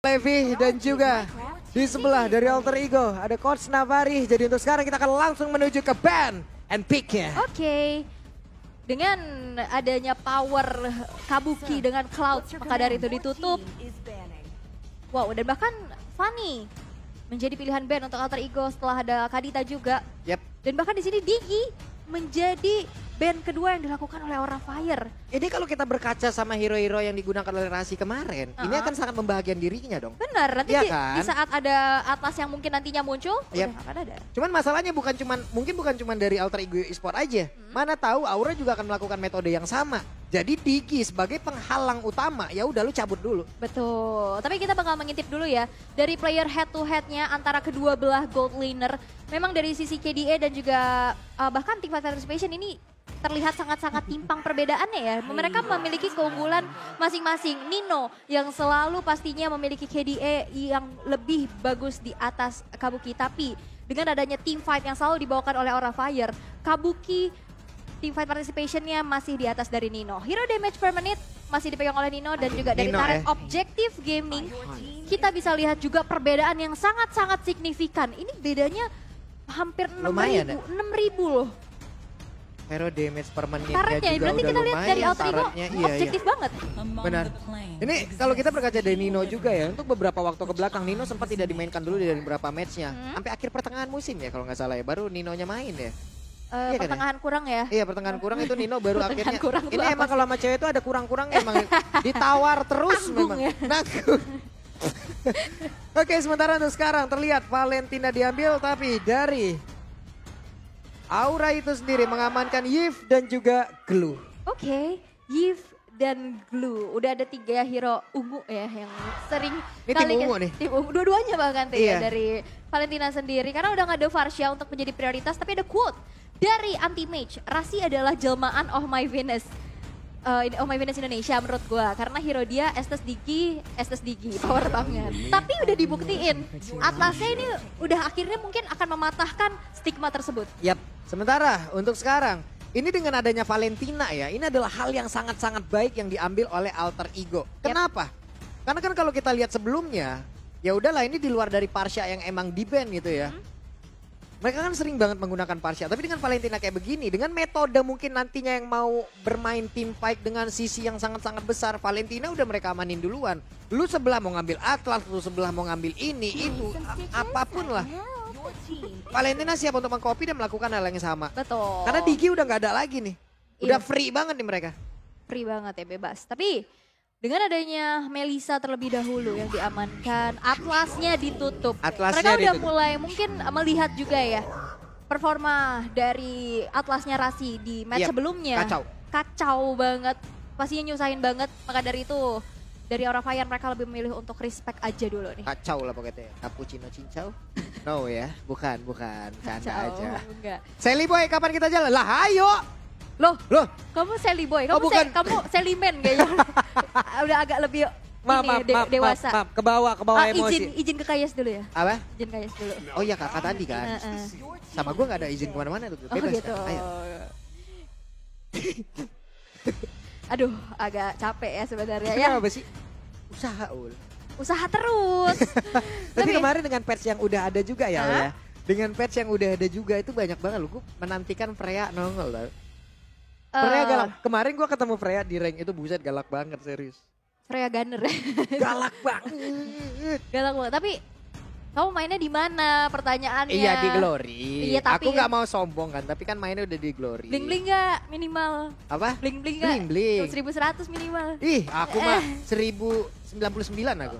Levi dan juga di sebelah dari Alter Ego ada Coach Navari. Jadi untuk sekarang kita akan langsung menuju ke ban and pick-nya. Oke. Dengan adanya power Kabuki dengan Cloud, maka dari itu ditutup. Wow, dan bahkan Fanny menjadi pilihan ban untuk Alter Ego setelah ada Kadita juga. Yep. Dan bahkan di sini Digi menjadi ban kedua yang dilakukan oleh Aura Fire. Ini kalau kita berkaca sama hero-hero yang digunakan oleh Rasi kemarin, ini akan sangat membahagiakan dirinya dong. Benar, nanti Iya di kan? saat ada Atlas yang mungkin nantinya muncul, Yep. udah akan ada. Cuman masalahnya mungkin bukan cuman dari Alter Ego Esport aja. Mana tahu Aura juga akan melakukan metode yang sama. Jadi Digi sebagai penghalang utama, ya udah lu cabut dulu. Betul, tapi kita bakal mengintip dulu ya dari player head to headnya antara kedua belah gold laner. Memang dari sisi KDA dan juga bahkan Teamfight Participation ini terlihat sangat-sangat timpang perbedaannya ya. Mereka memiliki keunggulan masing-masing. Nino yang selalu pastinya memiliki KDA yang lebih bagus di atas Kabuki. Tapi dengan adanya teamfight yang selalu dibawakan oleh Aura Fire, Kabuki teamfight participationnya masih di atas dari Nino. Hero damage per menit masih dipegang oleh Nino dan juga dari Nino, Turret Objective Gaming. Kita bisa lihat juga perbedaan yang sangat-sangat signifikan. Ini bedanya hampir 6.000 loh. Hero damage per menitnya Turretnya, juga berarti udah kita lihat lumayan. dari Alter Ego Turretnya, objektif banget. Benar. Ini kalau kita berkaca dari Nino juga ya, untuk beberapa waktu ke belakang Nino sempat tidak dimainkan dulu dari beberapa matchnya. Sampai akhir pertengahan musim ya kalau nggak salah ya, baru Ninonya main ya. Iya kan Pertengahan kurang ya. Iya pertengahan kurang itu Nino baru akhirnya. Kurang Ini emang kalau sama cewek itu ada kurang-kurangnya emang ditawar terus Nanggung memang. ya. Nanggung. Oke sementara untuk sekarang terlihat Valentina diambil tapi dari Aura itu sendiri mengamankan Yves dan juga Glue. Oke, Yves dan Glue. Udah ada 3 hero ungu ya yang sering Ini tim ungu nih. Tim ungu, dua-duanya bahkan tuh Iya. ya dari Valentina sendiri. Karena udah gak ada Varsha untuk menjadi prioritas, tapi ada quote dari anti-mage. Rasi adalah jelmaan Oh My Venus. Oh My Venus Indonesia menurut gua. Karena hero dia Estes Digi, power banget. Tapi udah dibuktiin, Atlasnya ini udah akhirnya mungkin akan mematahkan stigma tersebut. Yap, sementara untuk sekarang ini dengan adanya Valentina ya, ini adalah hal yang sangat-sangat baik yang diambil oleh Alter Ego. Kenapa? Karena kan kalau kita lihat sebelumnya, ya udahlah ini di luar dari Parsha yang emang di-ban gitu ya. Mereka kan sering banget menggunakan Parsha, tapi dengan Valentina kayak begini, dengan metode mungkin nantinya yang mau bermain team fight dengan sisi yang sangat-sangat besar, Valentina udah mereka amanin duluan. Lu sebelah mau ngambil Atlas, lu sebelah mau ngambil ini, itu, apapun lah. Valentina siap untuk mengcopy dan melakukan hal yang sama. Betul. Karena Digi udah nggak ada lagi nih. Udah Iya. free banget nih mereka. Free banget ya, bebas. Tapi dengan adanya Melisa terlebih dahulu yang diamankan, Atlasnya ditutup. Atlasnya Mereka udah ditutup. mulai mungkin melihat juga ya performa dari Atlasnya Rasi di match Yep, sebelumnya. kacau. Kacau banget, pastinya nyusahin banget. Maka dari itu dari Aura Fire mereka lebih memilih untuk respect aja dulu nih. Kacau lah pokoknya. Cappuccino cincau? No ya, bukan. Canda Kacau, aja. enggak. Sally Boy kapan kita jalan? Lah ayo! Loh, Loh, kamu Sally Boy, Oh, kamu bukan. kamu Sally Man kayaknya. Udah agak lebih maaf, dewasa. maaf, ke bawah emosi. Izin ke Kayas dulu ya. Apa? Izin Kayas dulu. Oh iya kakak tadi kan. Sama gue gak ada izin kemana-mana tuh. Oh Bebas gitu. kan? Ayo. Aduh, agak capek ya sebenarnya ya. Kenapa sih? Usaha ul. Usaha terus. Tapi Lebih- kemarin dengan patch yang udah ada juga ya, Ul, Hah? ya. Dengan patch yang udah ada juga itu banyak banget loh. Gue menantikan Freya nongol loh. Freya galak. Kemarin gue ketemu Freya di rank itu buset galak banget serius. Freya Gunner. Galak banget. Galak banget. Tapi kamu mainnya di mana? Pertanyaannya. Iya di Glory. Iya, tapi- Aku nggak mau sombong kan, tapi kan mainnya udah di Glory. Bling bling gak minimal? Apa? Bling bling gak? Bling bling. 1100 minimal. Ih, aku mah 1099 aku.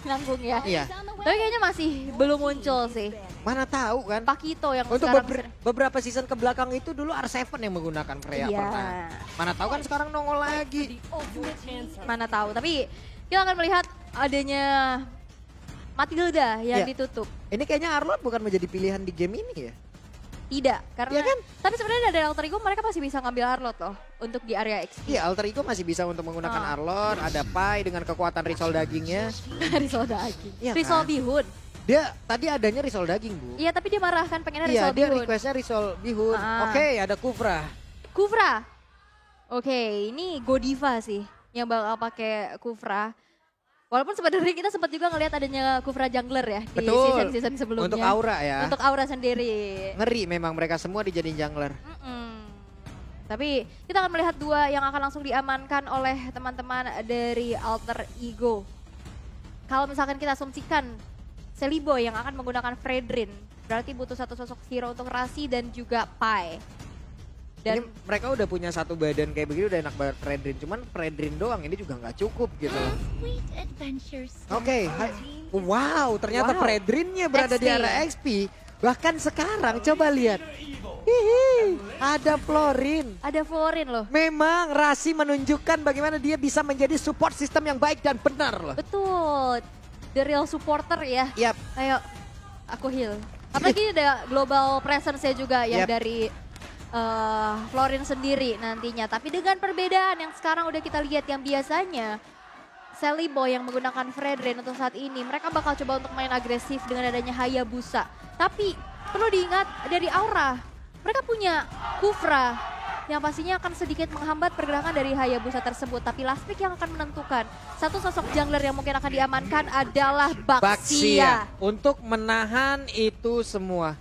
Nanggung ya. Iya. Tapi kayaknya masih belum muncul sih. Mana tahu kan? Pakito yang Untuk sekarang beberapa season ke belakang itu dulu R7 yang menggunakan Freya Iya. pernah. Mana tahu kan sekarang nongol lagi. mana tahu. Tapi kita akan melihat adanya Matilda yang Iya. ditutup. Ini kayaknya Arlot bukan menjadi pilihan di game ini ya? Tidak, karena Iya kan? tapi sebenarnya dari Alter Ego mereka masih bisa ngambil Arlot loh untuk di area XP. Iya, Alter Ego masih bisa untuk menggunakan Arlot, ada Pai dengan kekuatan risol dagingnya. Risol daging. Iya Risol kan? bihun. Dia tadi adanya risol daging, Bu. Iya, tapi dia marah kan pengennya Iya, risol dia bihun. requestnya risol bihun. Ah. Oke, ada Kufra. Kufra. Oke, ini Godiva sih yang bakal pakai Kufra. Walaupun sebenarnya kita sempat juga ngelihat adanya Kufra Jungler ya di Betul. season-season sebelumnya. Untuk Aura ya. Untuk Aura sendiri. Ngeri memang mereka semua dijadiin jungler. Tapi kita akan melihat dua yang akan langsung diamankan oleh teman-teman dari Alter Ego. Kalau misalkan kita asumsikan Celiboy yang akan menggunakan Fredrin, berarti butuh satu sosok hero untuk Rasi dan juga Pai. Ini Dan mereka udah punya satu badan kayak begini udah enak banget Fredrin. Cuman Fredrin doang ini juga nggak cukup gitu. Oke, wow ternyata Wow. Fredrinnya berada di XP. area XP. Bahkan sekarang coba lihat. Hihi, ada Florin. ada Florin loh. Memang Rasi menunjukkan bagaimana dia bisa menjadi support sistem yang baik dan benar loh. Betul, the real supporter ya. Yap, Ayo, aku heal. Apalagi ada global presence-nya juga yang Yap. dari Florin sendiri nantinya. Tapi dengan perbedaan yang sekarang udah kita lihat yang biasanya Celiboy yang menggunakan Fredrin untuk saat ini. Mereka bakal coba untuk main agresif dengan adanya Hayabusa. Tapi perlu diingat dari Aura, mereka punya Kufra yang pastinya akan sedikit menghambat pergerakan dari Hayabusa tersebut. Tapi last pick yang akan menentukan satu sosok jungler yang mungkin akan diamankan adalah Baxia. Untuk menahan itu semua.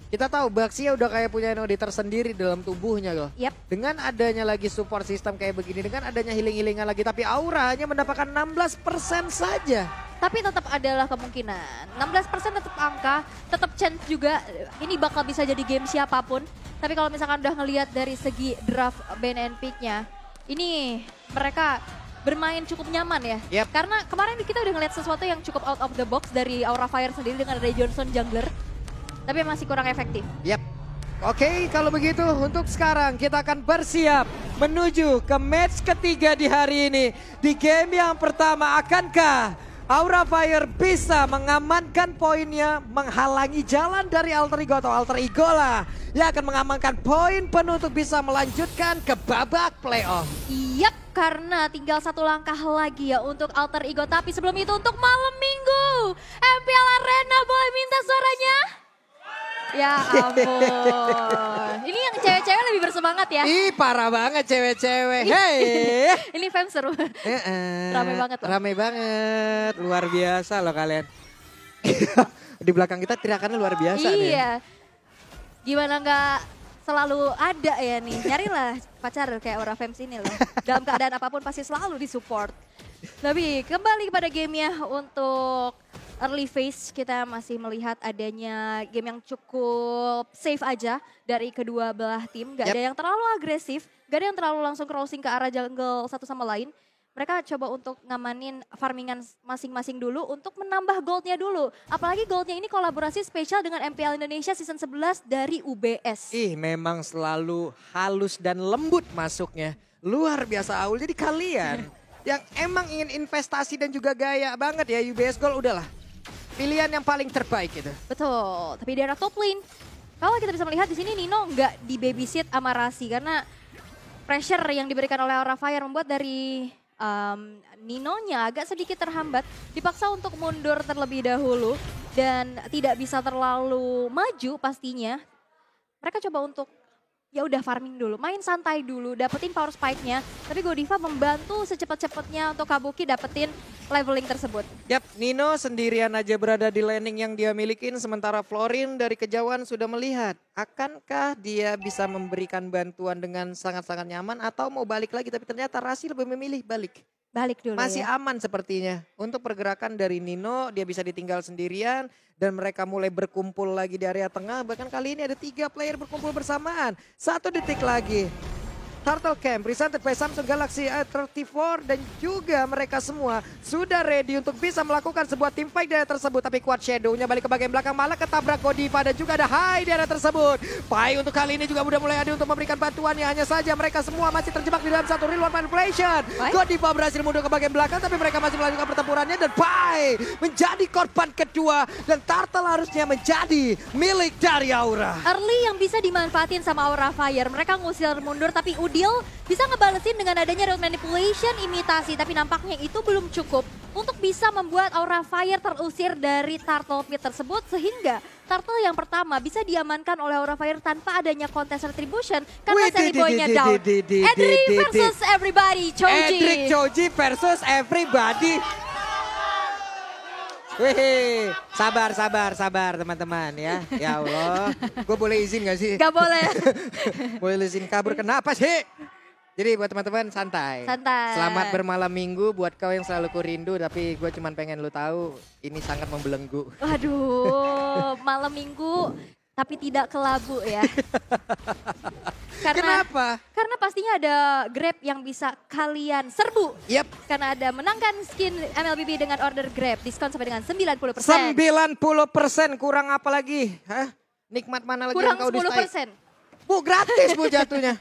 Kita tahu Baxia udah kayak punya node tersendiri dalam tubuhnya loh. Yap. Dengan adanya lagi support sistem kayak begini, dengan adanya healing-healingan lagi, tapi Aura hanya mendapatkan 16% saja. Tapi tetap adalah kemungkinan. 16% tetap angka, tetap chance juga. Ini bakal bisa jadi game siapapun. Tapi kalau misalkan udah ngelihat dari segi draft ban and pick-nya, ini mereka bermain cukup nyaman ya. Yap. Karena kemarin kita udah ngelihat sesuatu yang cukup out of the box dari Aura Fire sendiri dengan ada Johnson Jungler. Tapi masih kurang efektif. Yap. Oke, kalau begitu untuk sekarang kita akan bersiap menuju ke match ketiga di hari ini. Di game yang pertama, akankah Aura Fire bisa mengamankan poinnya, menghalangi jalan dari Alter Ego atau Alter Ego lah yang akan mengamankan poin penuh untuk bisa melanjutkan ke babak playoff. Yap, karena tinggal satu langkah lagi ya untuk Alter Ego. Tapi sebelum itu untuk malam minggu, MPL Arena boleh minta suaranya? Ya ampun, ini yang cewek-cewek lebih bersemangat ya. Ih, parah banget cewek-cewek. Hey. Ini fans seru. Rame banget loh. Rame banget, luar biasa loh kalian. Di belakang kita teriakannya luar biasa nih. Iya. Gimana nggak selalu ada ya nih. Nyarilah pacar kayak Aura Fams ini loh. Dalam keadaan apapun pasti selalu disupport. Tapi kembali kepada gamenya untuk early phase kita masih melihat adanya game yang cukup safe aja dari kedua belah tim. Gak ada yang terlalu agresif, gak ada yang terlalu langsung crossing ke arah jungle satu sama lain. Mereka coba untuk ngamanin farmingan masing-masing dulu untuk menambah goldnya dulu. Apalagi goldnya ini kolaborasi spesial dengan MPL Indonesia season 11 dari UBS. Ih, memang selalu halus dan lembut masuknya. Luar biasa Aul. Jadi kalian yang emang ingin investasi dan juga gaya banget ya UBS Gold, udahlah. Pilihan yang paling terbaik itu. Betul, tapi di arah top lane, kalau kita bisa melihat di sini Nino nggak di babysit sama Rasi karena pressure yang diberikan oleh Aura Fire membuat dari Ninonya agak sedikit terhambat, dipaksa untuk mundur terlebih dahulu dan tidak bisa terlalu maju pastinya. Mereka coba untuk ya udah farming dulu, main santai dulu, dapetin power spike-nya. Tapi Godiva membantu secepat-cepatnya untuk Kabuki dapetin leveling tersebut. Yap, Nino sendirian aja berada di laning yang dia milikin, sementara Florin dari kejauhan sudah melihat. Akankah dia bisa memberikan bantuan dengan sangat-sangat nyaman atau mau balik lagi? Tapi ternyata Rasi lebih memilih balik. Balik dulu Masih ya. aman sepertinya. Untuk pergerakan dari Nino, dia bisa ditinggal sendirian. Dan mereka mulai berkumpul lagi di area tengah. Bahkan kali ini ada 3 player berkumpul bersamaan. 1 detik lagi. Turtle Camp presented by Samsung Galaxy A34 dan juga mereka semua sudah ready untuk bisa melakukan sebuah team fight di area tersebut. Tapi Quad Shadow-nya balik ke bagian belakang malah ketabrak Godiva dan juga ada Hai di area tersebut. Pai untuk kali ini juga udah mulai ada untuk memberikan bantuannya. Hanya saja mereka semua masih terjebak di dalam satu real one manipulation. Godiva berhasil mundur ke bagian belakang tapi mereka masih melanjutkan pertempurannya dan Pai menjadi korban kedua dan Turtle harusnya menjadi milik dari Aura. Early yang bisa dimanfaatin sama Aura Fire. Mereka ngusir mundur tapi Udil bisa ngebalesin dengan adanya road manipulation imitasi. Tapi nampaknya itu belum cukup untuk bisa membuat Aura Fire terusir dari Turtle Pit tersebut. Sehingga Turtle yang pertama bisa diamankan oleh Aura Fire tanpa adanya contest retribution. Karena Celiboy-nya down. Edric versus everybody. Choji. Edric Choji versus everybody. Wih, sabar teman-teman ya. Ya Allah, gue boleh izin gak sih? Gak boleh. Boleh izin kabur, kenapa sih? Jadi buat teman-teman santai. Santai. Selamat bermalam minggu buat kau yang selalu ku rindu, tapi gue cuman pengen lu tahu ini sangat membelenggu. Waduh, malam minggu tapi tidak kelabu ya. Kenapa? Karena pastinya ada Grab yang bisa kalian serbu. Yap. Karena ada menangkan skin MLBB dengan order Grab. Diskon sampai dengan 90%. 90% kurang apa lagi? Hah? Nikmat mana lagi Kurang yang kau distai? 10%. Bu gratis bu jatuhnya.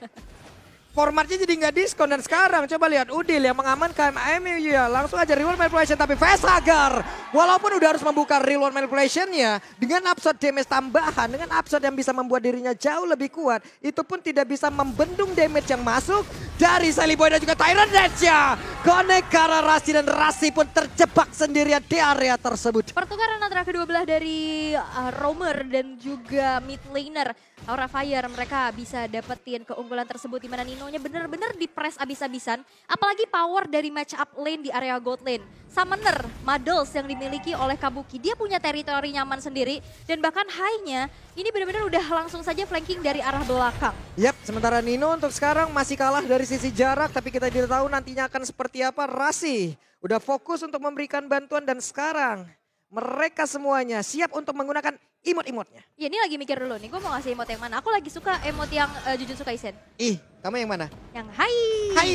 Formatnya jadi nggak diskon dan sekarang coba lihat Udil yang mengamankan MU ya langsung aja reward manipulation tapi Vesagar walaupun udah harus membuka reward manipulationnya dengan absorb damage tambahan dengan absorb yang bisa membuat dirinya jauh lebih kuat itu pun tidak bisa membendung damage yang masuk dari Sally Boy dan juga Tyrant Dance-nya. Connect karena Rasi dan Rasi pun terjebak sendirian di area tersebut. Pertukaran antara kedua belah dari Roamer dan juga mid laner Aura Fire mereka bisa dapetin keunggulan tersebut di mana Ninonya benar-benar di-press abis-abisan. Apalagi power dari match up lane di area gold lane. Summoner, Muddles yang dimiliki oleh Kabuki. Dia punya teritori nyaman sendiri dan bahkan high-nya ini benar-benar udah langsung saja flanking dari arah belakang. Yap, sementara Nino untuk sekarang masih kalah dari sisi jarak tapi kita tidak tahu nantinya akan seperti apa. Rasi udah fokus untuk memberikan bantuan dan sekarang mereka semuanya siap untuk menggunakan emot-emotnya. Ya ini lagi mikir dulu nih, gue mau ngasih emot yang mana. Aku lagi suka emot yang Jujutsu Kaisen. Ih, kamu yang mana? Yang hai. Hai,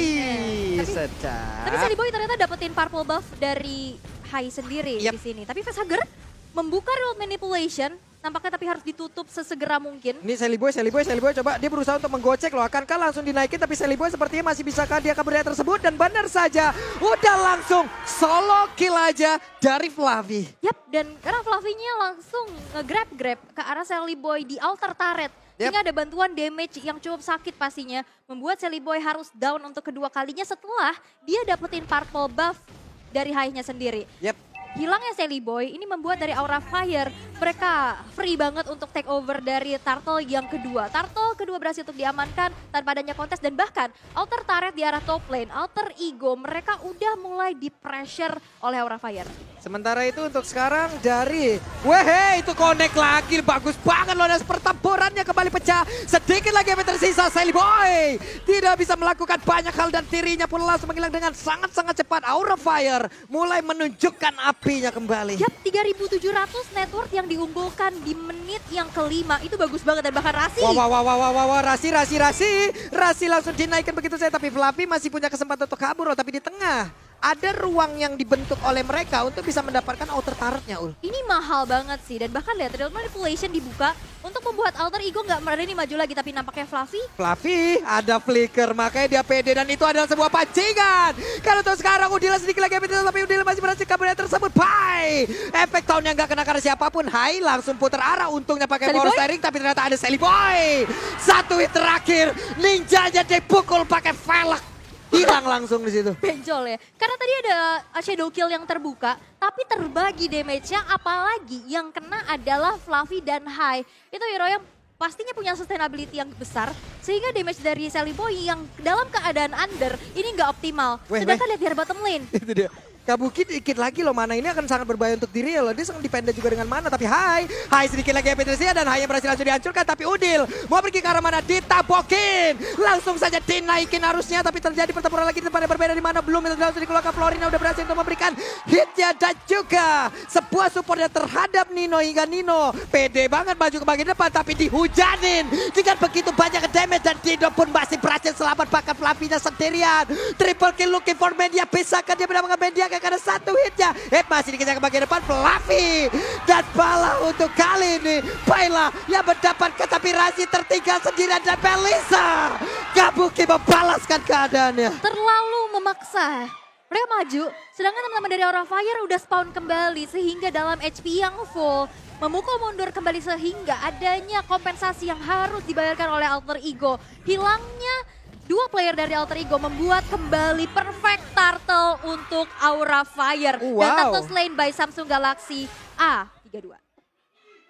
Tapi sedap. Sally Boy ternyata dapetin purple buff dari hai sendiri Yap. di sini. Tapi Vesagar membuka real manipulation. Nampaknya tapi harus ditutup sesegera mungkin. Ini Sally Boy coba dia berusaha untuk menggocek loh. Akankah langsung dinaikin tapi Sally Boy sepertinya masih bisakah dia kabur dari tersebut. Dan benar saja udah langsung solo kill aja dari Flavi. Yap, dan karena Flavinya langsung nge-grab ke arah Sally Boy di altar turret. Yap. Sehingga ada bantuan damage yang cukup sakit pastinya. Membuat Sally Boy harus down untuk kedua kalinya setelah dia dapetin purple buff dari high-nya sendiri. Yap. Hilangnya Sally Boy ini membuat dari Aura Fire mereka free banget untuk take over dari Turtle yang kedua. Turtle kedua berhasil untuk diamankan tanpa adanya kontes dan bahkan Alter Turret di arah top lane, Alter Ego mereka udah mulai di pressure oleh Aura Fire. Sementara itu untuk sekarang dari Wehe itu connect lagi bagus banget loh dan pertempurannya kembali pecah. Sedikit lagi yang tersisa Sally Boy tidak bisa melakukan banyak hal dan dirinya pun langsung menghilang dengan sangat-sangat cepat. Aura Fire mulai menunjukkan apinya kembali. Yap, 3.700 net worth yang diunggulkan di menit yang kelima itu bagus banget dan bahkan Rasi. Wah, Rasi langsung dinaikkan begitu saja tapi Flavi masih punya kesempatan untuk kabur loh tapi di tengah. Ada ruang yang dibentuk oleh mereka untuk bisa mendapatkan outer turretnya Ul. Ini mahal banget sih dan bahkan lihat real manipulation dibuka untuk membuat Alter Ego nggak berani maju lagi tapi nampaknya Flavi ada flicker makanya dia pede dan itu adalah sebuah pancingan. Kalau tuh sekarang Udil sedikit lagi tapi Udil masih berhasil kabur dari tersebut. Bye. Efek tahunnya nggak kena karena siapapun. Hai langsung putar arah untungnya pakai power steering tapi ternyata ada Sally Boy. Satu hit terakhir ninjanya dipukul pakai velg. Hilang langsung di situ. Benjol ya. Karena tadi ada shadow kill yang terbuka, tapi terbagi damage-nya apalagi yang kena adalah Fluffy dan Hai. Itu hero yang pastinya punya sustainability yang besar sehingga damage dari Sally Boy yang dalam keadaan under ini nggak optimal. Sedangkan lihat di bottom lane. Itu dia. Kabuki dikit lagi loh mana ini akan sangat berbahaya untuk dirinya loh. Dia sangat dependen juga dengan mana tapi Hai sedikit lagi Petrisia dan Hai yang berhasil langsung dihancurkan tapi Udil mau pergi ke arah mana ditabokin. Langsung saja dinaikin arusnya tapi terjadi pertempuran lagi di tempat yang berbeda di mana belum itu langsung dikeluarkan Florina udah berhasil untuk memberikan hitnya dan juga sebuah supportnya terhadap Nino hingga Nino pede banget maju ke bagian depan tapi dihujanin dengan begitu banyak damage dan Dino pun masih berhasil selamat bahkan Flavinya sendirian. Triple kill looking for Media bisakah dia mendapatkan Media karena satu hitnya. Masih dikejar ke bagian depan Fluffy. Dan bala untuk kali ini Baila yang mendapatkan tapi Rasi tertinggal sendirian dan Melissa. Kabuki membalaskan keadaannya. Terlalu memaksa. Mereka maju, sedangkan teman-teman dari Aura Fire udah spawn kembali sehingga dalam HP yang full memukul mundur kembali sehingga adanya kompensasi yang harus dibayarkan oleh Alter Ego. Hilangnya dua player dari Alter Ego membuat kembali perfect turtle untuk Aura Fire. Wow. Dan turtle slain by Samsung Galaxy A32.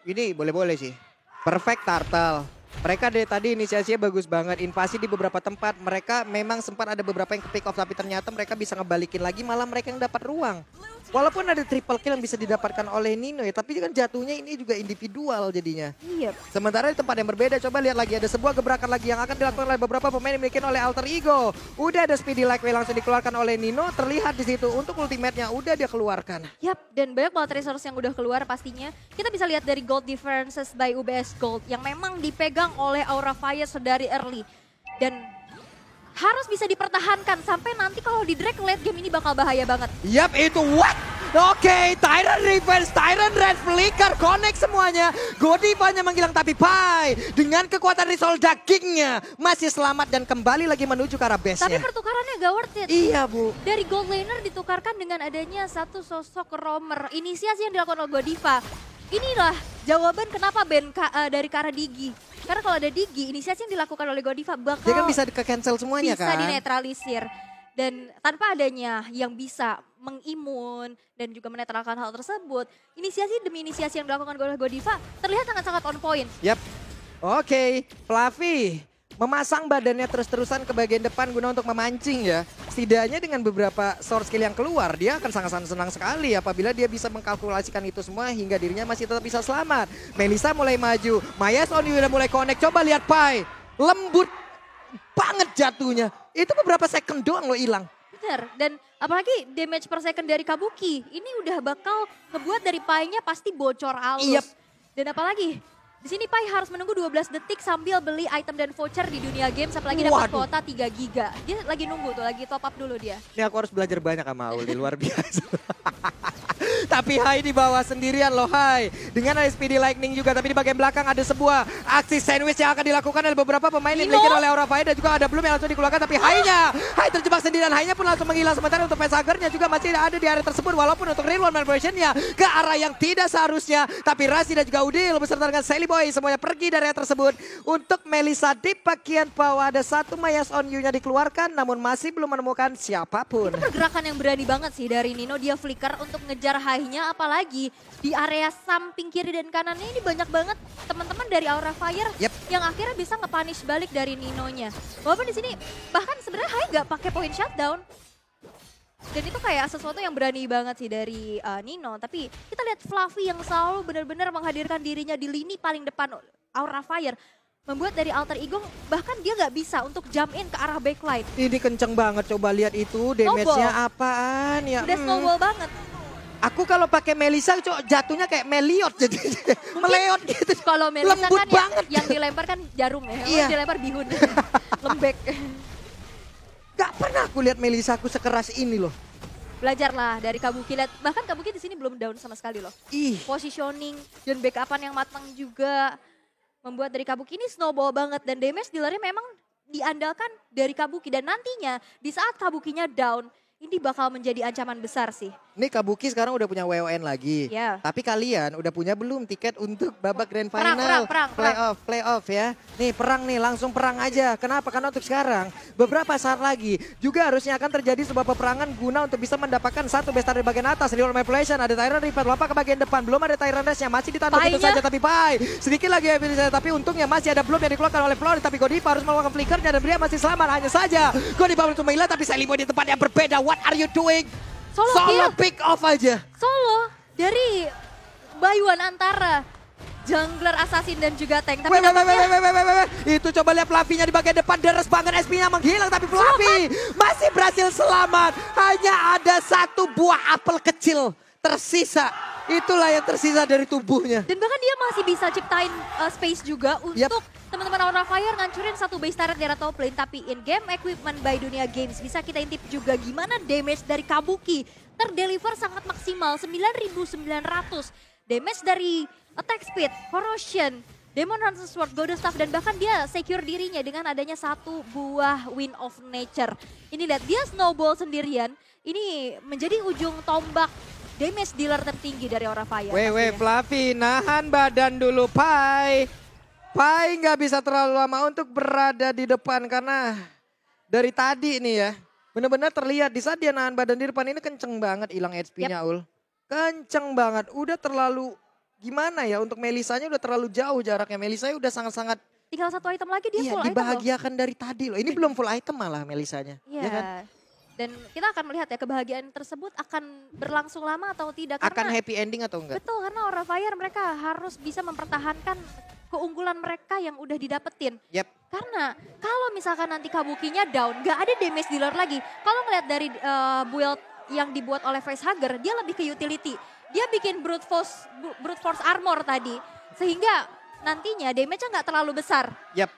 Ini boleh-boleh sih. Perfect turtle. Mereka dari tadi inisiasinya bagus banget. Invasi di beberapa tempat. Mereka memang sempat ada beberapa yang ke pick off tapi ternyata mereka bisa ngebalikin lagi malah mereka yang dapat ruang. Walaupun ada triple kill yang bisa didapatkan oleh Nino ya, tapi kan jatuhnya ini juga individual jadinya. Iya. Sementara di tempat yang berbeda, coba lihat lagi ada sebuah gebrakan lagi yang akan dilakukan oleh beberapa pemain yang dimiliki oleh Alter Ego. Udah ada Speedy Lightway langsung dikeluarkan oleh Nino, terlihat di situ untuk ultimate-nya udah dia keluarkan. Yap, dan banyak banget resource yang udah keluar pastinya. Kita bisa lihat dari gold differences by UBS Gold yang memang dipegang oleh Aura Fire sedari early. Dan harus bisa dipertahankan sampai nanti kalau di drag late game ini bakal bahaya banget. Yap, itu what? Oke, Tyrant Revenge, Tyrant Red Flicker, connect semuanya. Godivanya menghilang tapi Pai dengan kekuatan Resolve dagingnya masih selamat dan kembali lagi menuju ke arah base-nya. Tapi pertukarannya gak worth it. Iya, Bu. Dari gold laner ditukarkan dengan adanya satu sosok roamer. Inisiasi yang dilakukan oleh Godiva. Inilah jawaban kenapa ban dari Kara Digi. Karena kalau ada Digi, inisiasi yang dilakukan oleh Godiva bakal Dia kan bisa di-cancel semuanya bisa kan? dinetralisir. Dan tanpa adanya yang bisa mengimun dan juga menetralkan hal tersebut, inisiasi demi inisiasi yang dilakukan oleh Godiva terlihat sangat-sangat on point. Yap. Oke, Fluffy memasang badannya terus-terusan ke bagian depan guna untuk memancing ya. Setidaknya dengan beberapa source skill yang keluar, dia akan sangat-sangat senang sekali apabila dia bisa mengkalkulasikan itu semua hingga dirinya masih tetap bisa selamat. Melissa mulai maju, Maya Sony udah mulai connect, coba lihat Pai. Lembut banget jatuhnya. Itu beberapa second doang lo hilang. Bener, dan apalagi damage per second dari Kabuki, ini udah bakal ngebuat dari Pai-nya pasti bocor halus. Yep. Dan apalagi, di sini Pai harus menunggu 12 detik sambil beli item dan voucher di dunia games, apalagi dapat Waduh. kuota 3 giga. Dia lagi nunggu tuh, lagi top up dulu dia. Ini aku harus belajar banyak sama Uli, luar biasa. Tapi Hai di bawah sendirian loh Hai. Dengan ada Speedy Lightning juga, tapi di bagian belakang ada sebuah aksi sandwich yang akan dilakukan oleh beberapa pemain yang dimiliki oleh Aura Fire dan juga ada Bloom yang langsung dikeluarkan. Tapi Hai terjebak sendirian, Hai-nya pun langsung menghilang. Sementara untuk Facehagernya juga masih ada di area tersebut. Walaupun untuk Real One Manipulation-nya ke arah yang tidak seharusnya. Tapi Rasi dan juga Udil beserta dengan Sally Boy semuanya pergi dari area tersebut. Untuk Melissa di bagian bawah ada satu Mayas on You-nya dikeluarkan namun masih belum menemukan siapapun. Itu pergerakan yang berani banget sih dari Nino, dia flicker untuk ngejar high-nya, apalagi di area samping kiri dan kanannya ini banyak banget teman-teman dari Aura Fire yang akhirnya bisa nge-punish balik dari Nino-nya. Walaupun di sini bahkan sebenarnya high nggak pakai point shutdown. Dan itu kayak sesuatu yang berani banget sih dari Nino. Tapi kita lihat Fluffy yang selalu benar-benar menghadirkan dirinya di lini paling depan Aura Fire. Membuat dari Alter Ego bahkan dia nggak bisa untuk jump in ke arah backline. Ini kenceng banget, coba lihat itu damage-nya apaan ya. Udah snowball banget. Aku kalau pakai Melissa jatuhnya kayak Meliot jadi meleot gitu. Kalau Melissa lembut kan banget. yang dilempar kan jarum ya, Iya. dilempar bihun. Lembek. Gak pernah aku lihat Melissa aku sekeras ini loh. Belajarlah dari Kabuki, bahkan Kabuki di sini belum down sama sekali loh. Ih, Positioning dan backupan yang matang juga membuat dari Kabuki ini snowball banget, dan damage dealernya memang diandalkan dari Kabuki, dan nantinya di saat Kabukinya down ini bakal menjadi ancaman besar sih. ini Kabuki sekarang udah punya WON lagi. Ya. Tapi kalian udah punya belum tiket untuk babak grand Perang, final? perang. Playoff ya. Nih perang nih, langsung perang aja. Kenapa? Karena untuk sekarang beberapa saat lagi juga harusnya akan terjadi sebuah peperangan guna untuk bisa mendapatkan satu best star di bagian atas. Real Manipulation, ada Tyrant Reaper lompat ke bagian depan. Belum ada Tyrant Dash yang masih ditanduk itu saja. Tapi Pai sedikit lagi tapi untungnya masih ada Bloom yang dikeluarkan oleh Flori. Tapi Godiva harus melakukan flickernya dan dia masih selamat. Hanya saja Godiva untuk menghilang, tapi Sally Boy di tempat yang berbeda. What are you doing? Solo pick off aja. Solo dari Bayuan antara jungler, assassin dan juga tank. Tapi Itu coba lihat Fluffy-nya di bagian depan, deres banget, SP-nya menghilang, tapi Fluffy masih berhasil selamat. Hanya ada satu buah apel kecil tersisa. Itulah yang tersisa dari tubuhnya. Dan bahkan dia masih bisa ciptain space juga untuk teman-teman Aura Fire ngancurin satu base turret di area top lane. Tapi in game equipment by Dunia Games bisa kita intip juga gimana damage dari Kabuki terdeliver sangat maksimal, 9.900. Damage dari attack speed, corrosion, Demon Hunter Sword, Golden Staff, dan bahkan dia secure dirinya dengan adanya satu buah Wind of Nature. Ini lihat, dia snowball sendirian, ini menjadi ujung tombak damage dealer tertinggi dari Aura Fire. Fluffy nahan badan dulu Pai. Pai nggak bisa terlalu lama untuk berada di depan karena dari tadi nih ya. Benar-benar terlihat di saat dia nahan badan di depan ini kenceng banget hilang HP-nya Ul. Kenceng banget, udah terlalu gimana ya, untuk Melissanya udah terlalu jauh jaraknya. Melissa udah sangat-sangat Tinggal satu item lagi dia full item loh. dibahagiakan dari tadi loh. Ini belum full item malah Melissanya. Iya. Ya kan? Dan kita akan melihat ya kebahagiaan tersebut akan berlangsung lama atau tidak. Akan Karena, happy ending atau enggak? betul, karena Aura Fire mereka harus bisa mempertahankan keunggulan mereka yang udah didapetin. Yap. Karena kalau misalkan nanti Kabukinya down, gak ada damage dealer lagi. Kalau ngeliat dari build yang dibuat oleh Facehugger, dia lebih ke utility. Dia bikin brute force armor tadi. Sehingga nantinya damage-nya gak terlalu besar. Yap.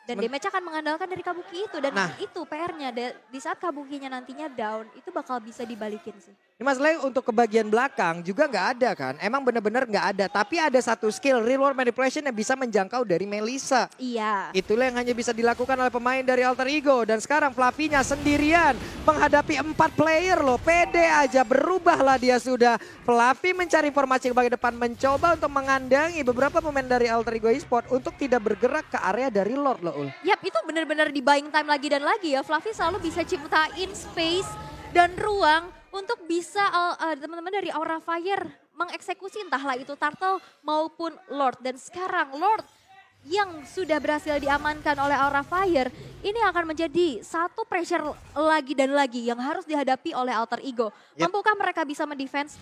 Dan damage akan mengandalkan dari Kabuki itu. Dan Nah. itu PR-nya, di saat Kabukinya nantinya down, itu bakal bisa dibalikin sih. Ini masalahnya untuk ke bagian belakang juga nggak ada kan. Emang bener-bener nggak ada. Tapi ada satu skill real world manipulation yang bisa menjangkau dari Melissa. Iya. Itulah yang hanya bisa dilakukan oleh pemain dari Alter Ego. Dan sekarang Flavinya sendirian menghadapi 4 player loh. Pede aja, berubahlah dia sudah. Flavi mencari informasi ke bagian depan. Mencoba untuk mengandangi beberapa pemain dari Alter Ego Esport untuk tidak bergerak ke area dari Lord loh Ul. Yap, itu benar-benar di buying time lagi dan lagi ya. Fluffy selalu bisa ciptain space dan ruang untuk bisa teman-teman dari Aura Fire mengeksekusi entahlah itu Turtle maupun Lord. Dan sekarang Lord yang sudah berhasil diamankan oleh Aura Fire, ini akan menjadi satu pressure lagi dan lagi yang harus dihadapi oleh Alter Ego. Yep. Mampukah mereka bisa mendefense?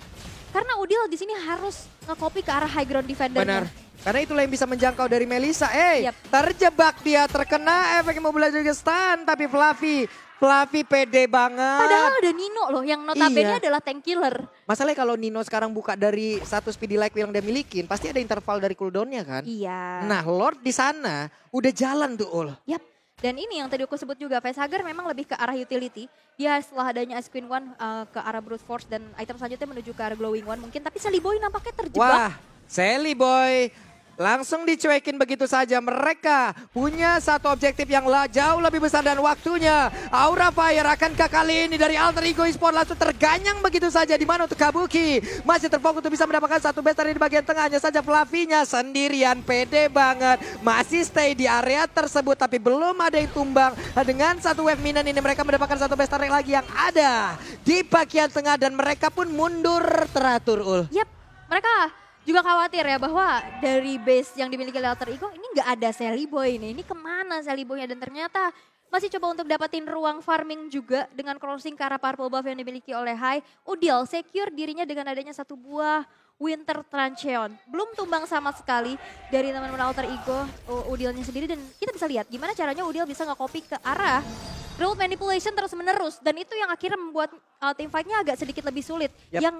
Karena Udil di sini harus nge-copy ke arah high ground defendernya. Benar. Karena itulah yang bisa menjangkau dari Melissa. Yep. Terjebak dia, terkena efek Immobile juga stun. Tapi Fluffy pede banget. Padahal ada Nino loh yang notabene Iya. adalah tank killer. Masalahnya kalau Nino sekarang buka dari satu speedy like yang dia milikin, pasti ada interval dari cooldownnya kan. Iya. Nah Lord di sana udah jalan tuh Ul. Yap. Dan ini yang tadi aku sebut juga, Facehugger memang lebih ke arah utility. Dia setelah adanya Ice Queen One ke arah Brute Force dan item selanjutnya menuju ke arah Glowing One mungkin. Tapi Sally Boy nampaknya terjebak. Wah, Sally Boy langsung dicuekin begitu saja. Mereka punya satu objektif yang jauh lebih besar dan waktunya. Aura Fire akankah kali ini dari Alter Ego Esport langsung terganyang begitu saja. Di mana untuk Kabuki masih terfokus untuk bisa mendapatkan satu best dari bagian tengahnya saja. Flavinya sendirian, pede banget. Masih stay di area tersebut tapi belum ada yang tumbang. Dengan satu wave minion ini mereka mendapatkan satu best lagi yang ada di bagian tengah. Dan mereka pun mundur teratur Ul. Yap, mereka juga khawatir ya bahwa dari base yang dimiliki oleh Alter Ego ini nggak ada Sally Boy nih. Ini kemana Sally Boy-nya? Dan ternyata masih coba untuk dapetin ruang farming juga dengan crossing ke arah purple buff yang dimiliki oleh Hai. Udil secure dirinya dengan adanya satu buah Winter Trancheon. Belum tumbang sama sekali dari teman-teman Alter Ego Udilnya sendiri. Dan kita bisa lihat gimana caranya Udil bisa nge-copy ke arah Road Manipulation terus menerus. Dan itu yang akhirnya membuat team fight-nya agak sedikit lebih sulit. Yep. Yang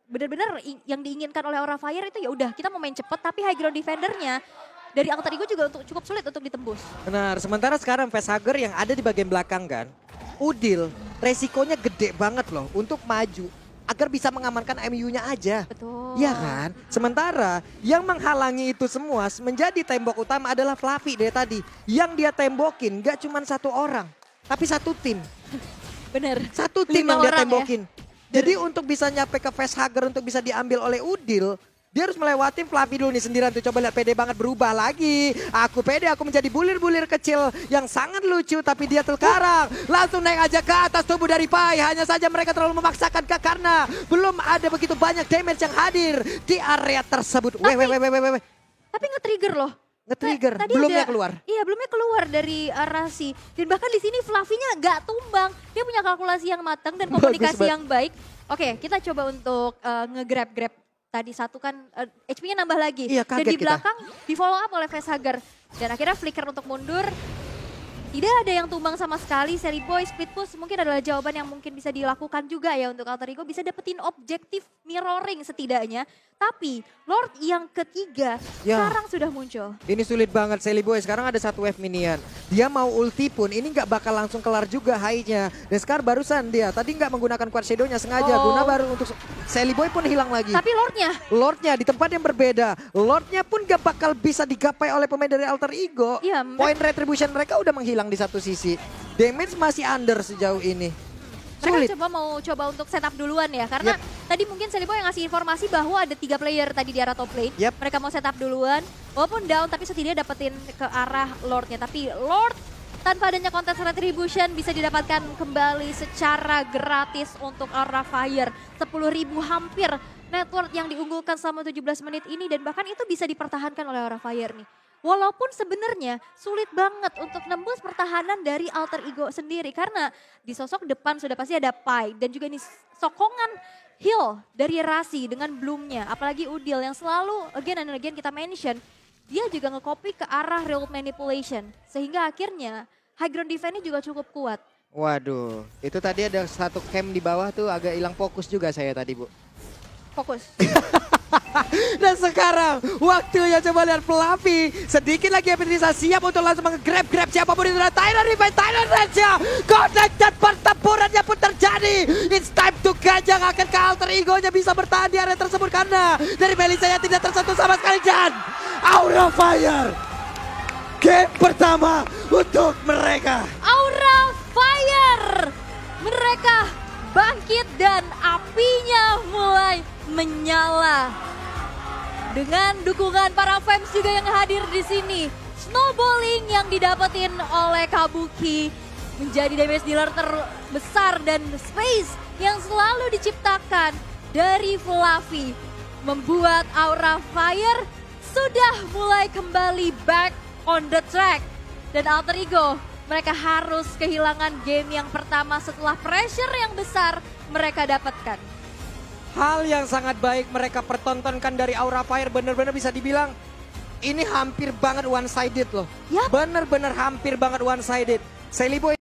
benar-benar yang diinginkan oleh Aura Fire itu ya udah kita mau main cepet tapi high ground defendernya dari Alter Ego juga cukup sulit untuk ditembus. Benar, sementara sekarang Facehugger yang ada di bagian belakang kan, Udil resikonya gede banget loh untuk maju agar bisa mengamankan MU-nya aja. Betul. Iya kan? Sementara yang menghalangi itu semua menjadi tembok utama adalah Fluffy dari tadi. Yang dia tembokin gak cuma satu orang, tapi satu tim. Bener. Satu tim 5 yang dia orang tembokin. Jadi untuk bisa nyampe ke Facehugger untuk bisa diambil oleh Udil, dia harus melewati Fluffy dulu nih sendirian tuh. Coba lihat pede banget berubah lagi. Aku pede, aku menjadi bulir-bulir kecil yang sangat lucu. Tapi dia sekarang langsung naik aja ke atas tubuh dari Pai. Hanya saja mereka terlalu memaksakan karena belum ada begitu banyak damage yang hadir di area tersebut. Weh. Tapi nge-trigger loh. Nge-trigger, Tadi belumnya ada- keluar. Iya, belumnya keluar dari Rasi. Dan bahkan di sini Fluffy-nya gak tumbang. Dia punya kalkulasi yang matang dan Bagus komunikasi banget. yang baik. Oke, kita coba untuk nge-grab tadi satu kan HP-nya nambah lagi. Iya, Dan kaget di kita. belakang di follow up oleh Facehugger. Dan akhirnya flicker untuk mundur. Tidak ada yang tumbang sama sekali. Sally Boy split push mungkin adalah jawaban yang mungkin bisa dilakukan juga ya untuk Alter Ego. Bisa dapetin objektif mirroring setidaknya. Tapi Lord yang ketiga Ya. sekarang sudah muncul. Ini sulit banget Sally Boy, sekarang ada satu wave minion. Dia mau ulti pun, ini nggak bakal langsung kelar juga high-nya. Dan sekarang barusan dia, tadi nggak menggunakan Quad Shadow-nya sengaja. Oh. Guna baru untuk Sally Boy pun hilang lagi. Tapi Lordnya Lordnya di tempat yang berbeda. Lordnya pun gak bakal bisa digapai oleh pemain dari Alter Ego. Iya, Point retribution mereka udah menghilang di satu sisi. Damage masih under sejauh ini. Sulit. mereka coba untuk setup duluan ya. Karena tadi mungkin Sally Boy yang ngasih informasi bahwa ada 3 player tadi di arah top lane. Yep. Mereka mau setup duluan. Walaupun down tapi setidaknya dapetin ke arah Lordnya. Tapi Lord tanpa adanya kontes retribution bisa didapatkan kembali secara gratis untuk Aura Fire. 10.000 hampir network yang diunggulkan selama 17 menit ini. Dan bahkan itu bisa dipertahankan oleh Aura Fire nih. Walaupun sebenarnya sulit banget untuk nembus pertahanan dari Alter Ego sendiri. Karena di sosok depan sudah pasti ada Pai. Dan juga ini sokongan heal dari Rasi dengan Bloomnya. Apalagi Udil yang selalu again and again kita mention. Dia juga nge-copy ke arah real manipulation. Sehingga akhirnya high ground defense-nya juga cukup kuat. Waduh, itu tadi ada satu camp di bawah tuh agak hilang fokus juga saya tadi, Bu. Fokus. Dan sekarang waktunya coba lihat Fluffy. Sedikit lagi Epitrisa siap untuk langsung nge-grab siapapun itu. Tyler Revenge, Tyler Raja. Connected pertempurannya pun terjadi. It's time to Gajang akan ke Alter Ego-nya bisa bertahan di area tersebut. Karena dari Melissa yang tidak tersentuh sama sekali. Dan Aura Fire. Game pertama untuk mereka. Aura Fire. Mereka bangkit dan apinya mulai menyala. Dengan dukungan para fans juga yang hadir di sini. Snowballing yang didapetin oleh Kabuki menjadi damage dealer terbesar dan space yang selalu diciptakan dari Fluffy membuat Aura Fire sudah mulai kembali back on the track. Dan Alter Ego mereka harus kehilangan game yang pertama setelah pressure yang besar mereka dapatkan. Hal yang sangat baik mereka pertontonkan dari Aura Fire benar-benar bisa dibilang ini hampir banget one sided loh. Yap. Benar-benar hampir banget one sided. Seliboy